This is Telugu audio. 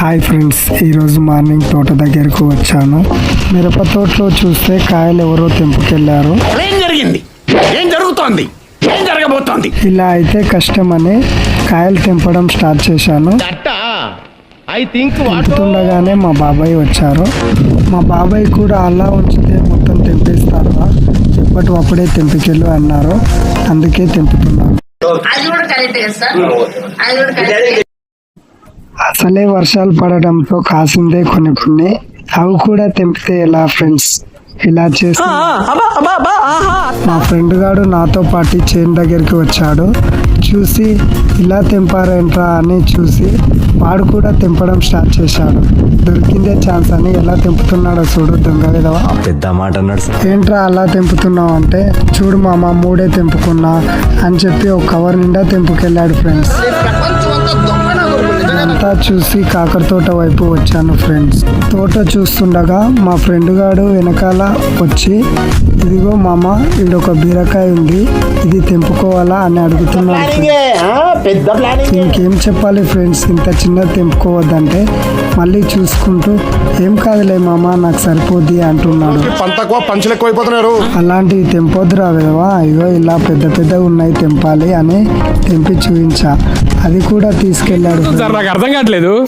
హాయ్ ఫ్రెండ్స్, ఈరోజు మార్నింగ్ తోట దగ్గరకు వచ్చాను. మిరప తోటలో చూస్తే కాయలు ఎవరో తెంపుకెళ్లారు. ఏం జరిగింది? ఏం జరుగుతోంది? ఏం జరగబోతోంది? ఇలా అయితే కష్టమని కాయలు తెంపడం స్టార్ట్ చేశాను. తెంపుతుండగానే మా బాబాయ్ వచ్చారు. మా బాబాయ్ కూడా అలా ఉంచితే మొత్తం తెంపేస్తారా, ఎప్పటి అప్పుడే తెంపికెళ్ళు అన్నారు. అందుకే తెంపుతున్నాను. అసలే వర్షాలు పడడంతో కాసిందే కొన్ని అవి కూడా తెంపితే ఎలా ఫ్రెండ్స్? ఇలా చేసి మా ఫ్రెండ్ గాడు నాతో పాటు చేను దగ్గరికి వచ్చాడు. చూసి ఇలా తెంపారేంట్రా అని చూసి వాడు కూడా తెంపడం స్టార్ట్ చేశాడు. దొరికిందే ఛాన్స్ అని ఎలా తెంపుతున్నాడో చూడు దొంగ విధవా. పెద్ద మాట అన్నాడు. ఏంట్రా అలా తెంపుతున్నావు అంటే, చూడు మామ మూడే తెంపుకున్నా అని చెప్పి ఒక కవర్ నిండా తెంపుకెళ్ళాడు ఫ్రెండ్స్. అంతా చూసి కాకర తోట వైపు వచ్చాను ఫ్రెండ్స్. తోట చూస్తుండగా మా ఫ్రెండ్ గాడు వెనకాల వచ్చి, ఇదిగో మామ ఈడొక బీరకాయ ఉంది, ఇది తెంపుకోవాలా అని అడుగుతున్నాడు. ఇంకేం చెప్పాలి ఫ్రెండ్స్, ఇంత చిన్న తెంపుకోవద్దంటే మళ్ళీ చూసుకుంటూ ఏం కాదులే మామ నాకు సరిపోద్ది అంటున్నాడు. అలాంటివి తెంపొద్దురా విధవా, ఇగో ఇలా పెద్దగా ఉన్నాయి తెంపాలి అని తెంపి చూపించా. అది కూడా తీసుకెళ్ళాడు. నాకు అర్థం కావట్లేదు.